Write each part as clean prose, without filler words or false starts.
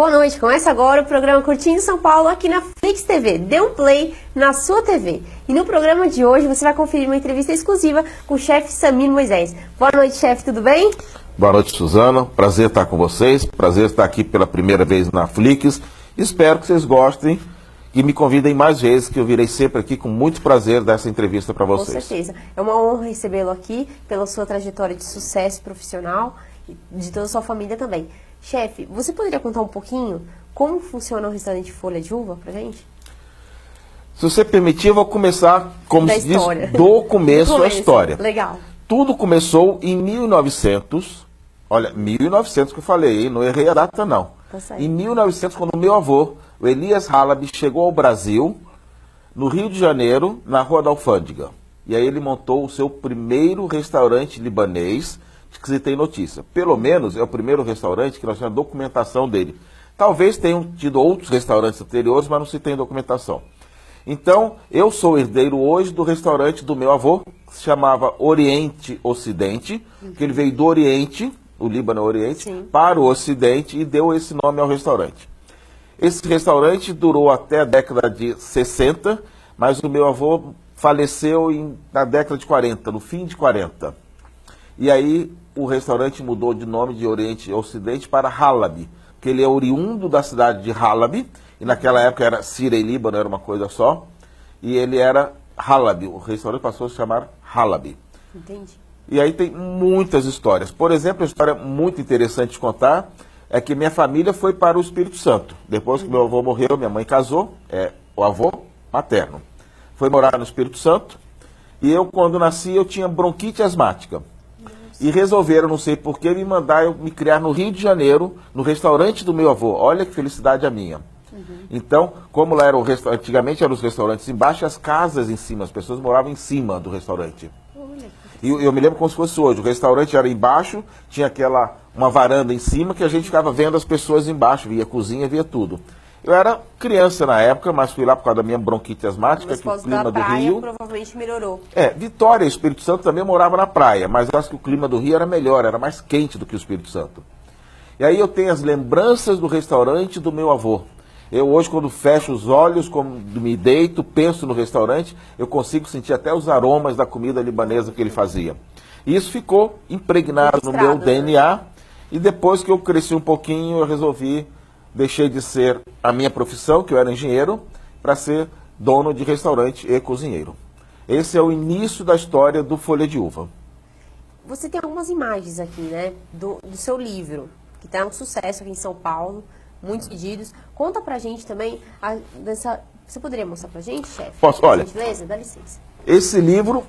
Boa noite, começa agora o programa Curtindo São Paulo aqui na Flix TV. Dê um play na sua TV. E no programa de hoje você vai conferir uma entrevista exclusiva com o chefe Samir Moisés. Boa noite, chefe, tudo bem? Boa noite, Suzana. Prazer estar com vocês. Prazer estar aqui pela primeira vez na Flix. Espero que vocês gostem e me convidem mais vezes, que eu virei sempre aqui com muito prazer dessa entrevista para vocês. Com certeza. É uma honra recebê-lo aqui pela sua trajetória de sucesso profissional e de toda a sua família também. Chefe, você poderia contar um pouquinho como funciona o restaurante Folha de Uva pra gente? Se você permitir, eu vou começar, como se diz, do começo da história. Legal. Tudo começou em 1900, olha, 1900 que eu falei, hein? Não errei a data não. Tá certo. Em 1900, quando meu avô, o Elias Halaby, chegou ao Brasil, no Rio de Janeiro, na Rua da Alfândega. E aí ele montou o seu primeiro restaurante libanês, que se tem notícia. Pelo menos é o primeiro restaurante que nós temos a documentação dele. Talvez tenham tido outros restaurantes anteriores, mas não se tem documentação. Então, eu sou herdeiro hoje do restaurante do meu avô, que se chamava Oriente Ocidente, que ele veio do Oriente, o Líbano Oriente, Sim, para o Ocidente e deu esse nome ao restaurante. Esse restaurante durou até a década de 60, mas o meu avô faleceu na década de 40, no fim de 40. E aí o restaurante mudou de nome de Oriente Ocidente para Halaby, porque ele é oriundo da cidade de Halaby, e naquela época era Síria e Líbano, era uma coisa só, e ele era Halaby, o restaurante passou a se chamar Halaby. Entendi. E aí tem muitas histórias. Por exemplo, uma história muito interessante de contar é que minha família foi para o Espírito Santo. Depois que meu avô morreu, minha mãe casou, o avô materno. Foi morar no Espírito Santo, e eu, quando nasci, eu tinha bronquite asmática. E resolveram, não sei porquê, me mandar eu me criar no Rio de Janeiro, no restaurante do meu avô. Olha que felicidade a minha. Então, como lá era o restaurante, antigamente eram os restaurantes embaixo e as casas em cima, as pessoas moravam em cima do restaurante. E eu me lembro como se fosse hoje, o restaurante era embaixo, tinha uma varanda em cima que a gente ficava vendo as pessoas embaixo, via cozinha, via tudo. Eu era criança na época, mas fui lá por causa da minha bronquite asmática, que o clima do Rio... provavelmente melhorou. Vitória e Espírito Santo também morava na praia, mas eu acho que o clima do Rio era melhor, era mais quente do que o Espírito Santo. E aí eu tenho as lembranças do restaurante do meu avô. Eu hoje, quando fecho os olhos, quando me deito, penso no restaurante, eu consigo sentir até os aromas da comida libanesa que ele fazia. E isso ficou impregnado no meu DNA, e depois que eu cresci um pouquinho, eu resolvi... Deixei de ser a minha profissão, que eu era engenheiro, para ser dono de restaurante e cozinheiro. Esse é o início da história do Folha de Uva. Você tem algumas imagens aqui, né, do seu livro, que está um sucesso aqui em São Paulo, muitos pedidos. Conta pra gente também, você poderia mostrar pra gente, chefe? Posso, olha. Gentileza? Dá licença. Esse livro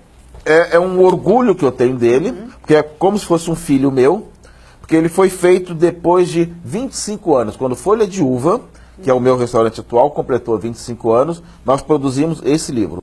é um orgulho que eu tenho dele, porque é como se fosse um filho meu, porque ele foi feito depois de 25 anos, quando Folha de Uva, que é o meu restaurante atual, completou 25 anos, nós produzimos esse livro.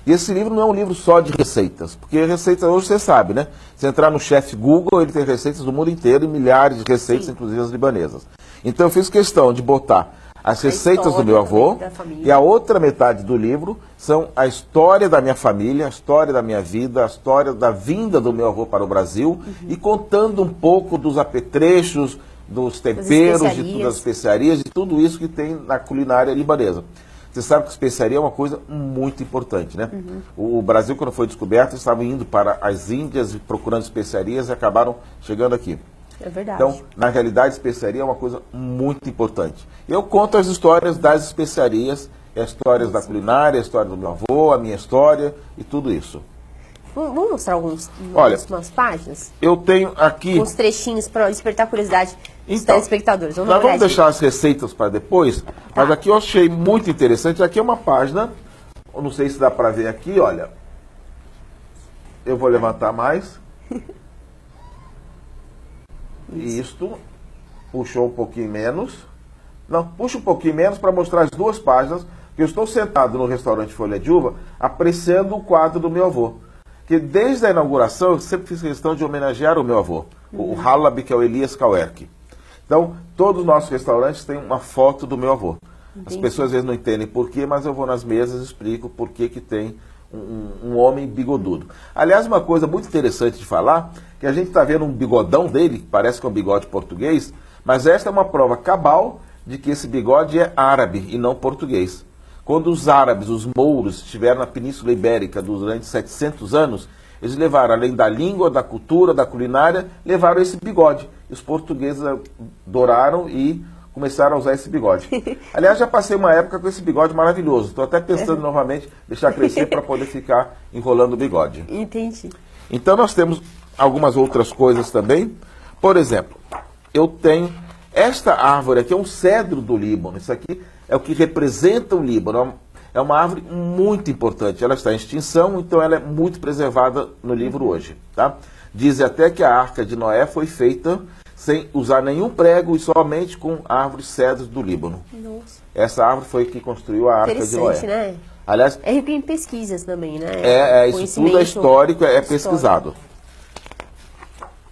E esse livro não é um livro só de receitas, porque receitas hoje você sabe, né? Se entrar no Chef Google, ele tem receitas do mundo inteiro e milhares de receitas, inclusive as libanesas. Então eu fiz questão de botar as receitas do meu avô, e a outra metade do livro são a história da minha família, a história da minha vida, a história da vinda do meu avô para o Brasil, e contando um pouco dos apetrechos, dos temperos, das especiarias, de tudo isso que tem na culinária libanesa. Você sabe que especiaria é uma coisa muito importante, né? O Brasil, quando foi descoberto, estavam indo para as Índias procurando especiarias e acabaram chegando aqui. É verdade. Então, na realidade, especiaria é uma coisa muito importante. Eu conto as histórias das especiarias, as histórias da culinária, a história do meu avô, a minha história e tudo isso. Vamos mostrar algumas páginas? Eu tenho aqui... Uns trechinhos para despertar a curiosidade dos telespectadores. Nós vamos deixar as receitas para depois, mas aqui eu achei muito interessante. Aqui é uma página, eu não sei se dá para ver aqui, olha. Eu vou levantar mais. Isto, puxou um pouquinho menos. Não, puxa um pouquinho menos para mostrar as duas páginas, que eu estou sentado no restaurante Folha de Uva, apreciando o quadro do meu avô. Que desde a inauguração eu sempre fiz questão de homenagear o meu avô, o Halaby, que é o Elias Kauerk. Então, todos os nossos restaurantes têm uma foto do meu avô. As pessoas às vezes não entendem por quê, mas eu vou nas mesas e explico por que tem um homem bigodudo. Aliás, uma coisa muito interessante de falar, que a gente está vendo um bigodão dele, que parece que é um bigode português, mas esta é uma prova cabal de que esse bigode é árabe e não português. Quando os árabes, os mouros, estiveram na Península Ibérica durante 700 anos, eles levaram, além da língua, da cultura, da culinária, levaram esse bigode. E os portugueses adoraram e começaram a usar esse bigode. Aliás, já passei uma época com esse bigode maravilhoso. Estou até pensando novamente deixar crescer para poder ficar enrolando o bigode. Entendi. Então nós temos algumas outras coisas também. Por exemplo, eu tenho esta árvore aqui, é um cedro do Líbano. Isso aqui é o que representa o Líbano. É uma árvore muito importante. Ela está em extinção, então ela é muito preservada no livro hoje. Tá? Dizem até que a Arca de Noé foi feita sem usar nenhum prego e somente com árvores cedros do Líbano. Nossa. Essa árvore foi que construiu a Arca de Noé. Interessante, né? Aliás, É rico em pesquisas também, né? isso tudo é histórico, é pesquisado.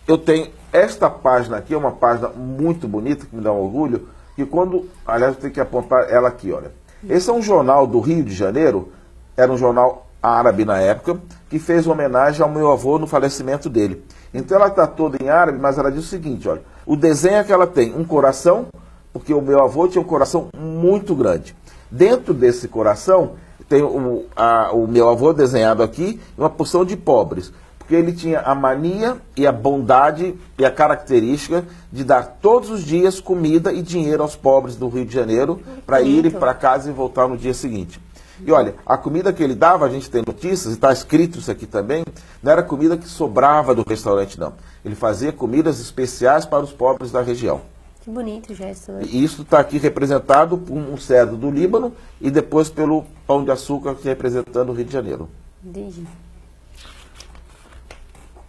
Eu tenho esta página aqui, é uma página muito bonita, que me dá um orgulho, que quando, aliás, eu tenho que apontar ela aqui, olha. Esse é um jornal do Rio de Janeiro, era um jornal árabe na época, que fez uma homenagem ao meu avô no falecimento dele. Então ela está toda em árabe, mas ela diz o seguinte, olha, o desenho é que ela tem um coração, porque o meu avô tinha um coração muito grande. Dentro desse coração tem o meu avô desenhado aqui, uma porção de pobres, porque ele tinha a mania e a bondade e a característica de dar todos os dias comida e dinheiro aos pobres do Rio de Janeiro para irem para casa e voltar no dia seguinte. E olha, a comida que ele dava, a gente tem notícias, e está escrito isso aqui também, não era comida que sobrava do restaurante, não. Ele fazia comidas especiais para os pobres da região. Que bonito o gesto, né? E isso está aqui representado por um cedro do Líbano e depois pelo Pão de Açúcar, representando o Rio de Janeiro. Entendi.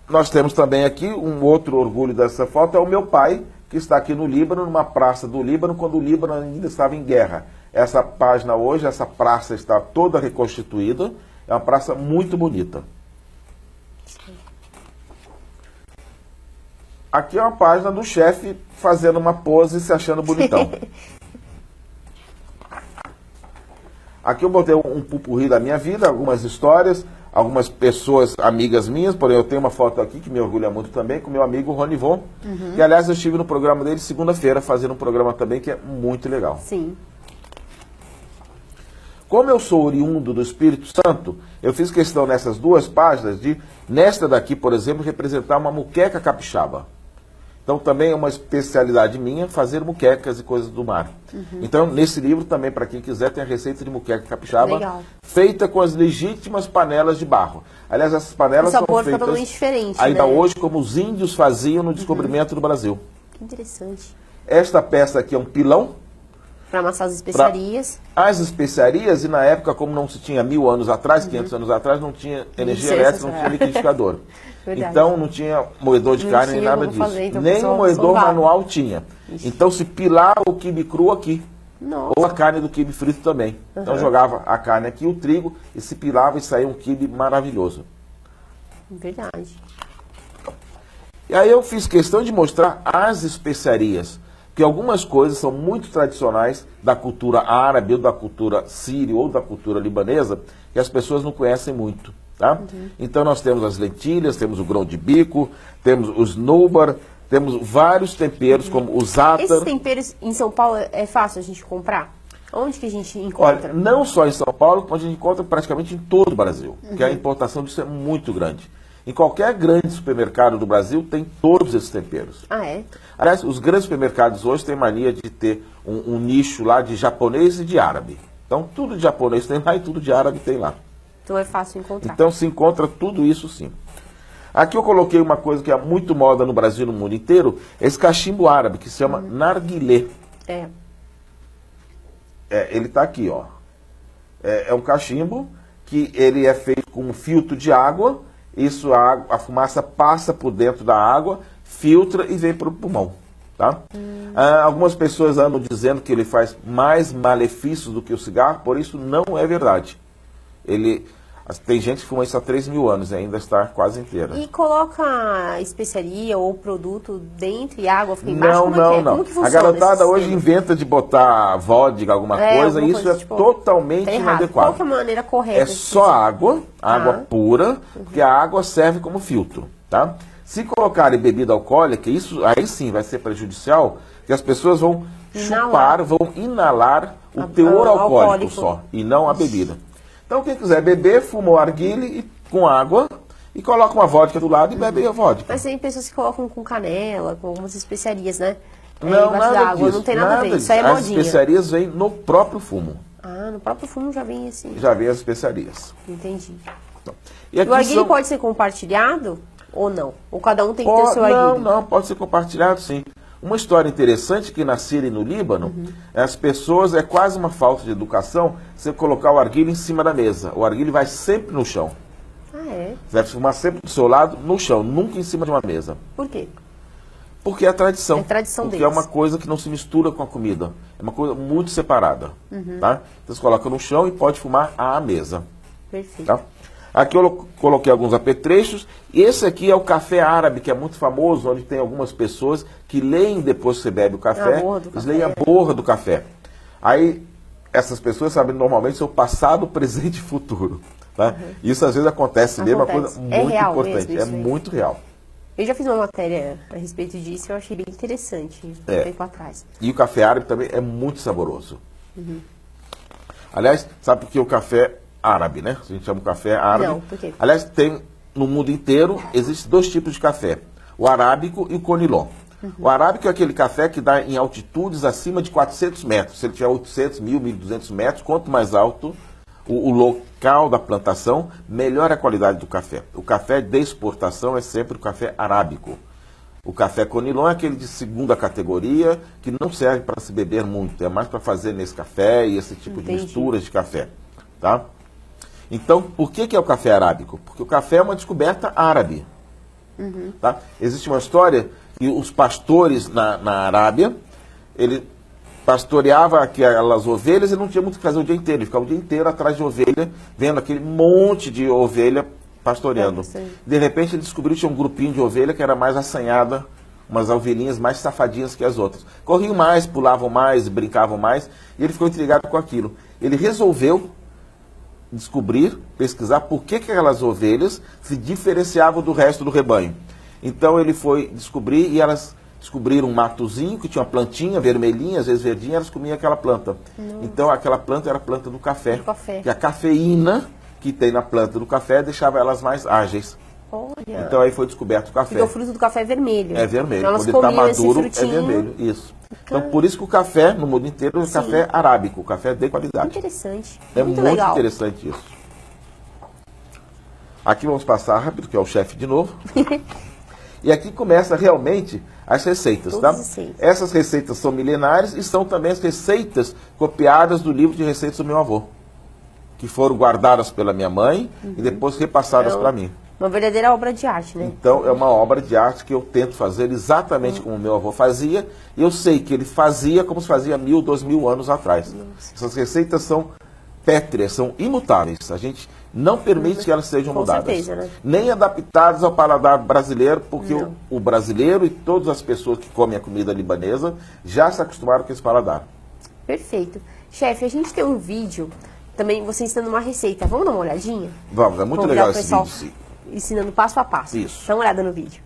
Nós temos também aqui um outro orgulho dessa foto, é o meu pai, que está aqui no Líbano, numa praça do Líbano, quando o Líbano ainda estava em guerra. Essa página hoje, essa praça está toda reconstituída, é uma praça muito bonita. Aqui é uma página do chefe fazendo uma pose e se achando bonitão. Aqui eu botei um pupurri da minha vida, algumas histórias, algumas pessoas, amigas minhas, porém eu tenho uma foto aqui que me orgulha muito também, com meu amigo Ronivon, que aliás eu estive no programa dele segunda-feira, fazendo um programa também que é muito legal. Sim. Como eu sou oriundo do Espírito Santo, eu fiz questão nessas duas páginas de, nesta daqui, por exemplo, representar uma muqueca capixaba. Então também é uma especialidade minha fazer muquecas e coisas do mar. Então nesse livro também, para quem quiser, tem a receita de muqueca capixaba. Legal. Feita com as legítimas panelas de barro. Aliás, essas panelas são feitas... O sabor fica totalmente diferente, ainda né? hoje, como os índios faziam no descobrimento do Brasil. Que interessante. Esta peça aqui é um pilão. Para amassar as especiarias. As especiarias, e na época, como não se tinha 1000 anos atrás, 500 anos atrás, não tinha energia elétrica, não tinha liquidificador. Então não tinha moedor de carne nem nada disso. Fazer, então, nem o moedor manual tinha. Ixi. Então se pilava o quibe cru aqui. Nossa. Ou a carne do quibe frito também. Então jogava a carne aqui, o trigo, e se pilava e saía um quibe maravilhoso. Verdade. E aí eu fiz questão de mostrar as especiarias. Porque algumas coisas são muito tradicionais da cultura árabe, ou da cultura síria, ou da cultura libanesa, que as pessoas não conhecem muito. Tá? Então nós temos as lentilhas, temos o grão de bico, temos os noubar, temos vários temperos, como o zátar. Esses temperos em São Paulo é fácil a gente comprar? Onde que a gente encontra? Olha, não só em São Paulo, como a gente encontra praticamente em todo o Brasil, porque a importação disso é muito grande. Em qualquer grande supermercado do Brasil tem todos esses temperos. Ah, é? Aliás, os grandes supermercados hoje têm mania de ter um nicho lá de japonês e de árabe. Então, tudo de japonês tem lá e tudo de árabe tem lá. Então é fácil encontrar. Então, se encontra tudo isso sim. Aqui eu coloquei uma coisa que é muito moda no Brasil e no mundo inteiro, esse cachimbo árabe, que se chama narguilé. Ele está aqui, ó. É um cachimbo que ele é feito com um filtro de água. Isso, a fumaça passa por dentro da água, filtra e vem para o pulmão. Tá? Algumas pessoas andam dizendo que ele faz mais malefícios do que o cigarro, por isso não é verdade. Tem gente que fuma isso há 3.000 anos e ainda está quase inteira. E coloca especiaria ou produto dentro e água fica embaixo? Não. Como que funciona a garotada hoje sistema? inventa de botar vodka, alguma coisa, e isso coisa, é tipo, totalmente tá errado. inadequado. Qual que é a maneira correta? É só água pura, porque a água serve como filtro. Tá? Se colocarem bebida alcoólica, isso aí sim vai ser prejudicial, porque as pessoas vão chupar, vão inalar o teor alcoólico só, e não a bebida. Então, quem quiser beber, fuma o arguile com água e coloca uma vodka do lado e bebe a vodka. Mas tem pessoas que colocam com canela, com algumas especiarias, né? Não, nada disso. Não tem nada a ver, isso aí é As modinha. especiarias vêm no próprio fumo. Ah, no próprio fumo já vem assim. Já vem as especiarias. Entendi. Então, E o arguile pode ser compartilhado ou não? Ou cada um tem que ter o seu arguile? Não, pode ser compartilhado sim. Uma história interessante que na Síria e no Líbano, as pessoas, é quase uma falta de educação você colocar o arguile em cima da mesa. O arguile vai sempre no chão. Ah, é? Você deve fumar sempre do seu lado, no chão, nunca em cima de uma mesa. Por quê? Porque é a tradição. É a tradição porque deles. é uma coisa que não se mistura com a comida. É uma coisa muito separada. Tá? Então você coloca no chão e pode fumar à mesa. Perfeito. Tá? Aqui eu coloquei alguns apetrechos. E esse aqui é o café árabe, que é muito famoso, onde tem algumas pessoas que leem depois que você bebe o café. Eles leem a borra do café. Aí, essas pessoas sabem normalmente o seu passado, presente e futuro. Tá? Isso às vezes acontece mesmo, é uma coisa muito importante. Mesmo, é muito real. Eu já fiz uma matéria a respeito disso e eu achei bem interessante um tempo atrás. E o café árabe também é muito saboroso. Aliás, sabe por que o café árabe, né? A gente chama o café árabe. Não, por quê? Aliás, tem no mundo inteiro, existem dois tipos de café. O arábico e o conilon. O arábico é aquele café que dá em altitudes acima de 400 metros. Se ele tiver 800, 1.000, 1.200 metros, quanto mais alto o local da plantação, melhor a qualidade do café. O café de exportação é sempre o café arábico. O café conilon é aquele de segunda categoria, que não serve para se beber muito, é mais para fazer nesse café e esse tipo de misturas de café. Tá? Então, por que é o café arábico? Porque o café é uma descoberta árabe. Tá? Existe uma história que os pastores na Arábia, ele pastoreava aquelas ovelhas e não tinha muito o que fazer o dia inteiro. Ele ficava o dia inteiro atrás de ovelha, vendo aquele monte de ovelha pastoreando. De repente ele descobriu que tinha um grupinho de ovelha que era mais assanhada, umas ovelhinhas mais safadinhas que as outras. Corriam mais, pulavam mais, brincavam mais, e ele ficou intrigado com aquilo. Ele resolveu descobrir, pesquisar por que aquelas ovelhas se diferenciavam do resto do rebanho. Então ele foi descobrir e elas descobriram um matozinho que tinha uma plantinha vermelhinha, às vezes verdinha, elas comiam aquela planta. Então aquela planta era a planta do café. Que a cafeína que tem na planta do café deixava elas mais ágeis. Olha. Então aí foi descoberto o café. Porque o fruto do café é vermelho. É vermelho. Então, quando ele está maduro, é vermelho. Isso. Então por isso que o café, no mundo inteiro, é o café arábico, o café de qualidade. Interessante. É muito legal. interessante isso. Aqui vamos passar rápido, que é o chefe de novo. E aqui começa realmente as receitas, tá? Essas receitas são milenares e são também as receitas copiadas do livro de receitas do meu avô, que foram guardadas pela minha mãe e depois repassadas para mim. Uma verdadeira obra de arte, né? Então é uma obra de arte que eu tento fazer exatamente como meu avô fazia, e eu sei que ele fazia como se fazia 1.000, 2.000 anos atrás. Essas receitas são pétreas, são imutáveis. A gente não permite que elas sejam mudadas. Certeza, né? Nem adaptadas ao paladar brasileiro, porque o brasileiro e todas as pessoas que comem a comida libanesa já se acostumaram com esse paladar. Perfeito. Chefe, a gente tem um vídeo, também você ensinando uma receita. Vamos dar uma olhadinha? Vamos, é muito legal esse vídeo, sim. Ensinando passo a passo. Isso. Dá uma olhada no vídeo.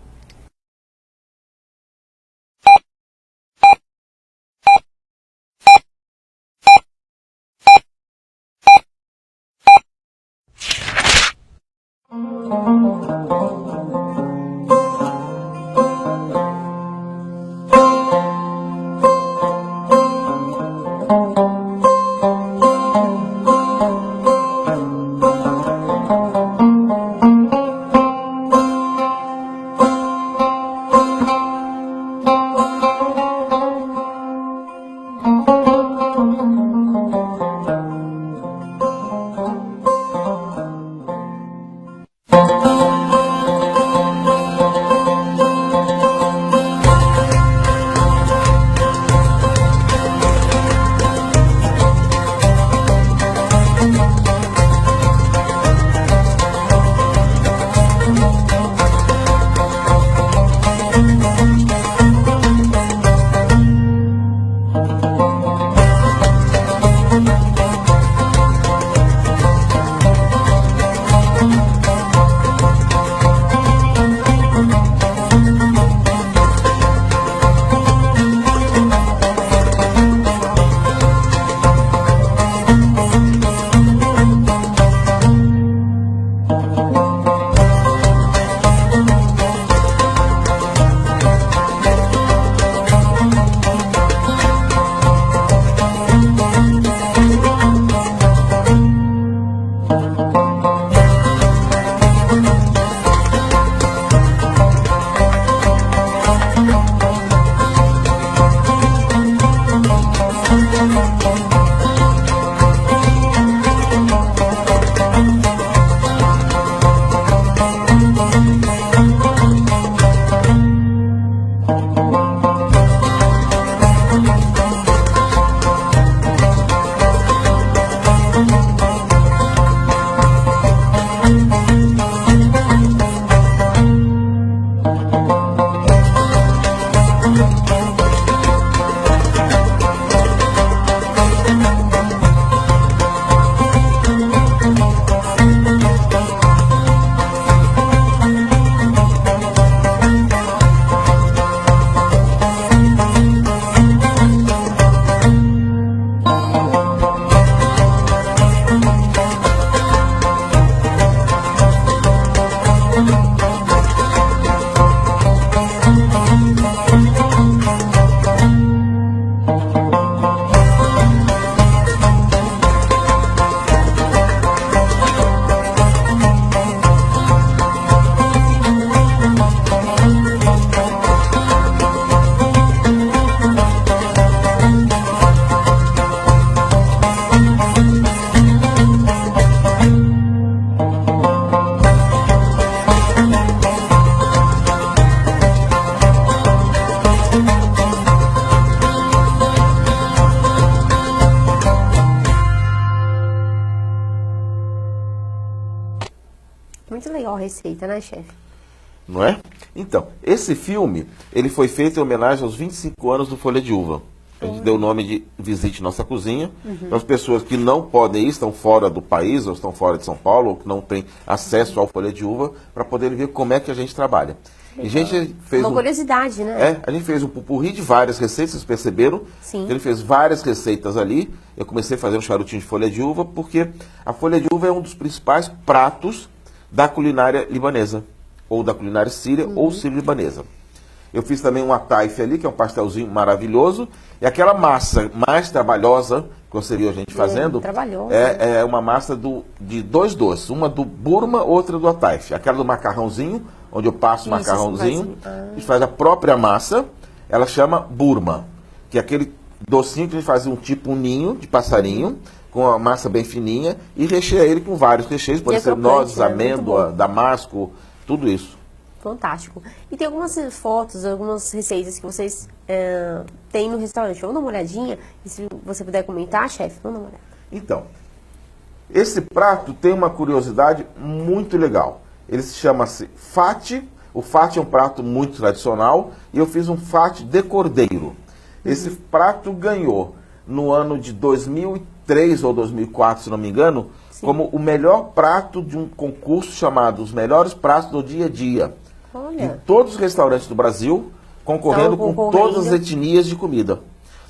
Muito legal a receita, né, chefe? Não é? Então, esse filme, ele foi feito em homenagem aos 25 anos do Folha de Uva. A gente deu o nome de Visite Nossa Cozinha. Para as pessoas que não podem ir, estão fora do país, ou estão fora de São Paulo, ou que não têm acesso ao Folha de Uva, para poderem ver como é que a gente trabalha. E a gente fez uma curiosidade, né? A gente fez um pupurri de várias receitas, vocês perceberam? Sim. Ele fez várias receitas ali. Eu comecei a fazer um charutinho de folha de uva, porque a folha de uva é um dos principais pratos da culinária libanesa, ou da culinária síria, ou sírio-libanesa. Eu fiz também um ataif ali, que é um pastelzinho maravilhoso, e aquela massa mais trabalhosa, que você viu a gente fazendo, é uma massa de dois doces, uma do burma, outra do ataif. Aquela do macarrãozinho, onde eu passo o macarrãozinho, a gente faz a própria massa, ela chama burma, que é aquele docinho que a gente faz um ninho de passarinho, com a massa bem fininha, e recheia ele com vários recheios, pode ser nozes, amêndoa, damasco, tudo isso. Fantástico. E tem algumas fotos, algumas receitas que vocês têm no restaurante. Vamos dar uma olhadinha? E se você puder comentar, chefe, vamos dar uma olhada. Então, esse prato tem uma curiosidade muito legal. Ele se chama-se fati. O fati é um prato muito tradicional e eu fiz um fati de cordeiro. Esse prato ganhou no ano de 2003 ou 2004, se não me engano, como o melhor prato de um concurso chamado Os Melhores Pratos do Dia a Dia. Olha. Em todos os restaurantes do Brasil, concorrendo com todas as etnias de comida.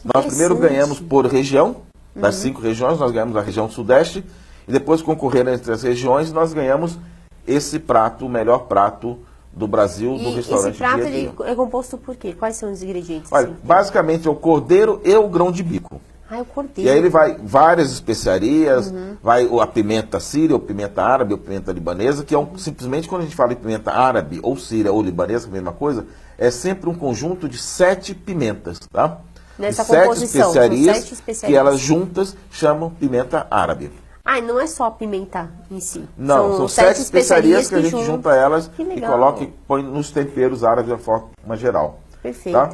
Nós primeiro ganhamos por região, das 5 regiões, nós ganhamos a região sudeste, e depois concorrendo entre as regiões, nós ganhamos esse prato, o melhor prato do Brasil, do restaurante dia a dia. Esse prato é composto por quê? Quais são os ingredientes? Olha, basicamente é o cordeiro e o grão de bico. Ah, o cordeiro. E aí ele vai várias especiarias, vai a pimenta síria, ou pimenta árabe, ou pimenta libanesa, que é simplesmente quando a gente fala em pimenta árabe, ou síria, ou libanesa, que é a mesma coisa, é sempre um conjunto de 7 pimentas, tá? Nessa composição, 7 especiarias que elas juntas chamam pimenta árabe. Ah, e não é só a pimenta em si. Não, são 7 especiarias que a gente junta elas e coloca e põe nos temperos árabes de forma geral. Perfeito. Tá?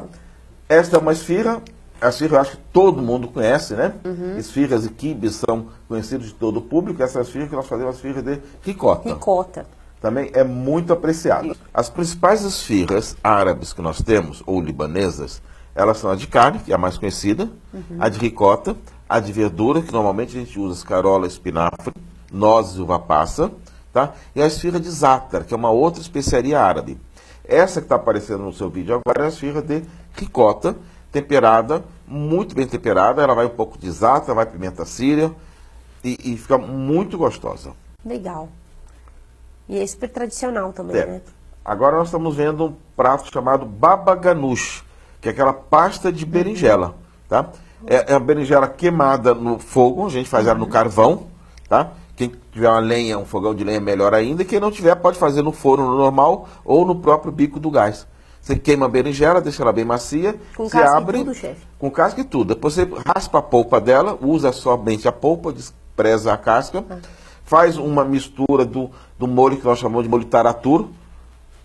Esta é uma esfirra. A esfirra eu acho que todo mundo conhece, né? Esfirras e quibes são conhecidos de todo o público. Essa esfirra que nós fazemos, a esfirra de ricota. Ricota. Também é muito apreciada. As principais esfirras árabes que nós temos, ou libanesas, elas são a de carne, que é a mais conhecida, a de ricota, a de verdura, que normalmente a gente usa escarola, espinafre, nozes e uva passa, tá? E a esfirra de zátar, que é uma outra especiaria árabe. Essa que está aparecendo no seu vídeo agora é a esfirra de ricota, temperada, muito bem temperada, ela vai um pouco de zátar, vai pimenta síria e fica muito gostosa. Legal. E é super tradicional também, né? Agora nós estamos vendo um prato chamado baba ganoush, que é aquela pasta de berinjela, tá? É a berinjela queimada no fogo, a gente faz ela no carvão, tá? Quem tiver uma lenha, um fogão de lenha, melhor ainda. E quem não tiver, pode fazer no forno normal ou no próprio bico do gás. Você queima a berinjela, deixa ela bem macia. Com você casca abre, e tudo, chefe? Com casca e tudo. Depois você raspa a polpa dela, usa somente a polpa, despreza a casca. Faz uma mistura do molho que nós chamamos de molho taratur,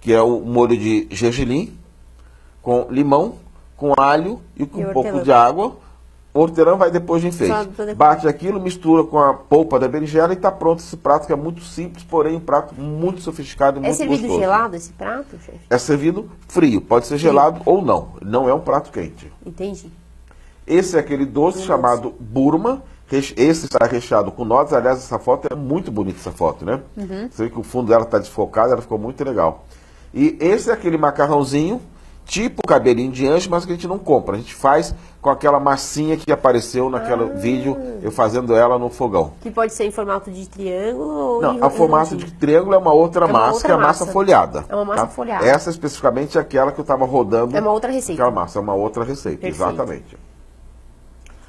que é o molho de gergelim. com limão, com alho e com um pouco hortelã. de água. O hortelã vai depois de enfeite. Só depois. Bate aquilo, mistura com a polpa da berinjela e está pronto esse prato, que é muito simples, porém um prato muito sofisticado e É muito servido gostoso. gelado esse prato, chefe? É servido frio, pode ser gelado ou não. Não é um prato quente. Entendi. Esse é aquele doce chamado Burma. Esse está recheado com nozes. Aliás, essa foto é muito bonita, essa foto, né? Você vê que o fundo dela está desfocado, ela ficou muito legal. E esse é aquele macarrãozinho, tipo cabelinho de anjo, mas que a gente não compra. A gente faz com aquela massinha que apareceu naquele vídeo, eu fazendo ela no fogão. Que pode ser em formato de triângulo ou Não, a formato de triângulo é uma outra massa, que é a massa folhada. É uma massa tá? folhada. Essa especificamente é aquela que eu estava rodando. É uma outra receita. Aquela massa, é uma outra receita, Perfeito. exatamente.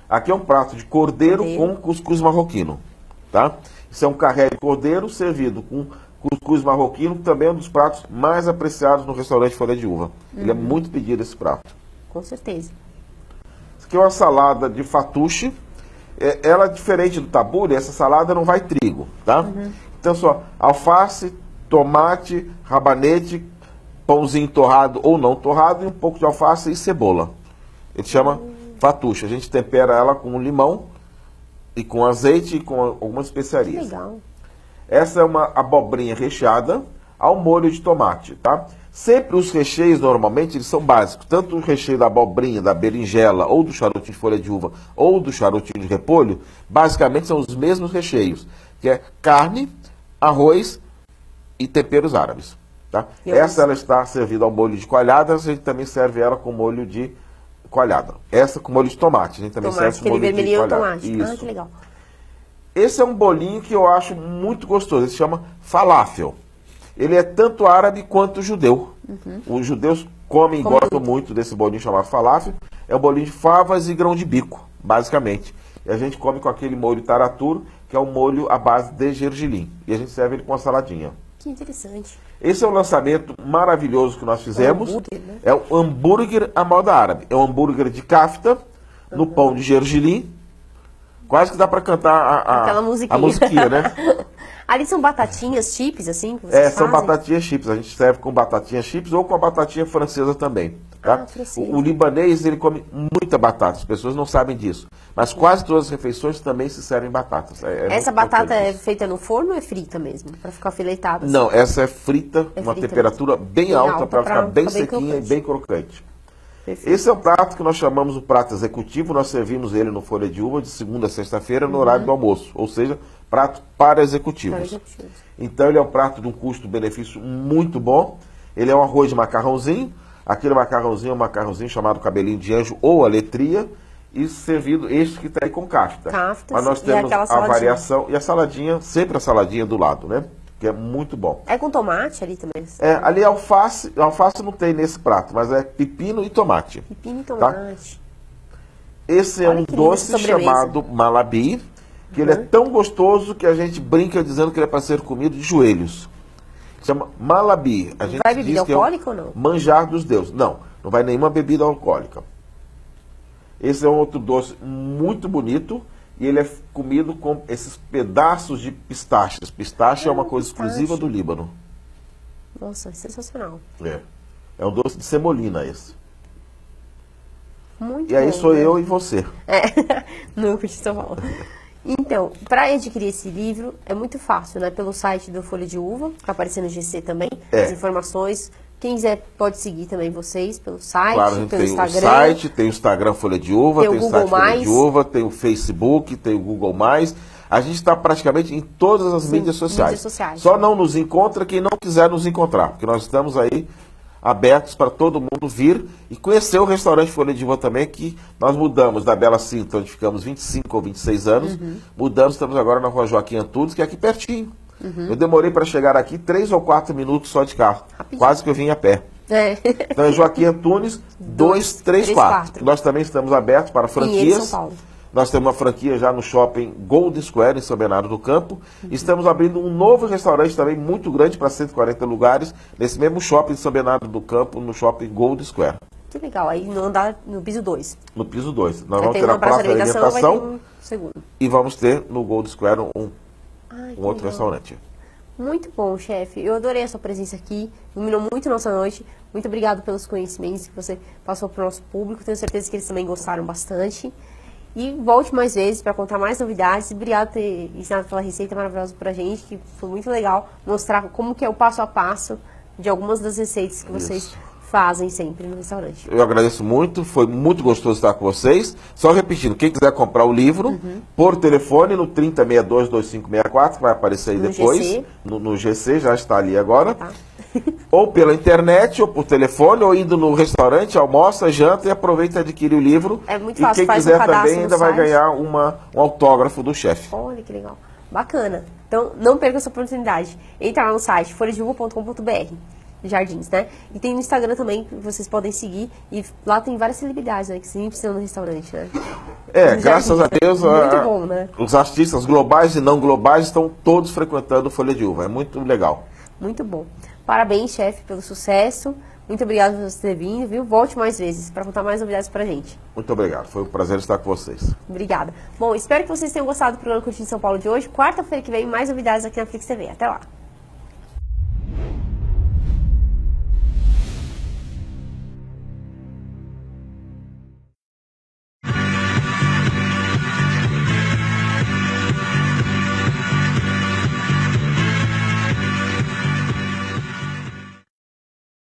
Aqui é um prato de cordeiro com cuscuz marroquino, tá? Isso é um carré de cordeiro servido com cuscuz marroquino, que também é um dos pratos mais apreciados no restaurante Folha de Uva. Ele é muito pedido, esse prato. Com certeza. Isso aqui é uma salada de fatuche. Ela é diferente do tabule, essa salada não vai trigo, tá? Então só alface, tomate, rabanete, pãozinho torrado ou não torrado e um pouco de alface e cebola. Ele chama fatuche. A gente tempera ela com limão e com azeite e com algumas Que especiarias. legal. Essa é uma abobrinha recheada ao molho de tomate, tá? Sempre os recheios, normalmente, eles são básicos. Tanto o recheio da abobrinha, da berinjela, ou do charutinho de folha de uva, ou do charutinho de repolho, basicamente são os mesmos recheios, que é carne, arroz e temperos árabes, tá? Essa ela está servida ao molho de coalhadas, a gente também serve ela com molho de coalhada. Essa com molho de tomate, a gente também serve com aquele molho de vermelhinho coalhada. tomate. Ah, Isso. que legal. Esse é um bolinho que eu acho muito gostoso. Ele se chama falafel. Ele é tanto árabe quanto judeu. Os judeus comem e gostam muito desse bolinho chamado falafel. É um bolinho de favas e grão de bico, basicamente. E a gente come com aquele molho taratur, que é um molho à base de gergelim. E a gente serve ele com uma saladinha. Que interessante. Esse é um lançamento maravilhoso que nós fizemos. hambúrguer, né? É o hambúrguer à moda árabe. É um hambúrguer de kafta, no pão de gergelim. Quase que dá para cantar Aquela a musiquinha, né? Ali são batatinhas chips, assim, que vocês São fazem? batatinhas chips. A gente serve com batatinha chips ou com a batatinha francesa também. Tá? Ah, francesa. O libanês, ele come muita batata. As pessoas não sabem disso. Mas quase todas as refeições também se servem batatas. Essa muito batata é isso. feita no forno ou é frita mesmo? Pra ficar fileitada? assim? Não, essa é frita, uma frita temperatura bem alta para ficar bem sequinha e crocante. bem crocante. Perfeito. Esse é o prato que nós chamamos o prato executivo. Nós servimos ele no Folha de Uva de segunda a sexta-feira no horário do almoço. Ou seja, prato para executivos. Para executivos. Então ele é um prato de um custo-benefício muito bom. Ele é um arroz de macarrãozinho. Aquele macarrãozinho é um macarrãozinho chamado cabelinho de anjo ou aletria. E servido este que está aí com kafta. Kafta, Mas nós e temos aquela a saladinha. variação. E a saladinha, sempre a saladinha do lado, né? Que é muito bom. É com tomate ali também? Ali alface não tem nesse prato, mas é pepino e tomate. Pepino e Tá? tomate. Esse é Olha um que linda doce essa sobremesa. chamado malabi, que ele é tão gostoso que a gente brinca dizendo que ele é para ser comido de joelhos. Chama malabi. A gente Vai bebida diz que é alcoólica ou não? manjar dos deuses. Não vai nenhuma bebida alcoólica. Esse é um outro doce muito bonito e ele é comido com esses pedaços de pistaches. Pistache é uma coisa pistache. exclusiva do Líbano. Nossa, sensacional. É um doce de semolina esse. Muito E aí bom, sou né? eu e você. No Curti São Paulo. Então, para adquirir esse livro é muito fácil, né? Pelo site do Folha de Uva, que tá aparecendo no GC também, as informações. Quem quiser pode seguir também vocês pelo site, Claro, a gente pelo tem Instagram. o site, tem o Instagram Folha de Uva, Tem o tem o Google site Folha de Mais. Uva, tem o Facebook, tem o Google Mais. A gente está praticamente em todas as mídias sociais. Só não nos encontra quem não quiser nos encontrar, porque nós estamos aí abertos para todo mundo vir e conhecer o restaurante Folha de Uva também, que nós mudamos da Bela Cinta, onde ficamos 25 ou 26 anos, mudamos, estamos agora na Rua Joaquim Antunes, que é aqui pertinho. Eu demorei para chegar aqui 3 ou 4 minutos só de carro, Rapidinho. quase que eu vim a pé. Então é Joaquim Antunes 234. Nós também estamos abertos para franquias. São Paulo. Nós temos uma franquia já no shopping Gold Square, em São Bernardo do Campo. Estamos abrindo um novo restaurante também muito grande, para 140 lugares, nesse mesmo shopping de São Bernardo do Campo, no shopping Gold Square, Que legal. Aí no andar, no piso 2. no piso 2. Nós Vai vamos ter ter uma a praça de vai ter alimentação um segundo. e vamos ter no Gold Square um Ai, que outro legal. restaurante. Muito bom, chefe. Eu adorei a sua presença aqui. Iluminou muito nossa noite. Muito obrigado pelos conhecimentos que você passou para o nosso público. Tenho certeza que eles também gostaram bastante. E volte mais vezes para contar mais novidades. Obrigado por ter ensinado aquela receita maravilhosa pra gente, que foi muito legal mostrar como que é o passo a passo de algumas das receitas que vocês fazem sempre no restaurante. Eu agradeço muito, foi muito gostoso estar com vocês. Só repetindo, quem quiser comprar o livro, por telefone no 3062-2564, que vai aparecer aí No depois. GC. No GC, já está ali agora. Tá? Ou pela internet, ou por telefone, ou indo no restaurante, almoça, janta e aproveita e adquire o livro. É muito e fácil, quem faz um quiser cadastro também no ainda vai site. ganhar um autógrafo do chefe. Olha que legal. Bacana. Então, não perca essa oportunidade. Entra lá no site folhadejuva.com.br, Jardins, né? E tem no Instagram também, que vocês podem seguir. E lá tem várias celebridades, né? Que sempre precisam no restaurante, né? Nos Graças Jardins, a Deus, Muito bom, né? os artistas globais e não globais estão todos frequentando Folha de Uva. É muito legal. Muito bom. Parabéns, chefe, pelo sucesso. Muito obrigado por você ter vindo, viu? Volte mais vezes para contar mais novidades pra gente. Muito obrigado. Foi um prazer estar com vocês. Obrigada. Bom, espero que vocês tenham gostado do programa Curtindo São Paulo de hoje. Quarta-feira que vem, mais novidades aqui na Flix TV. Até lá.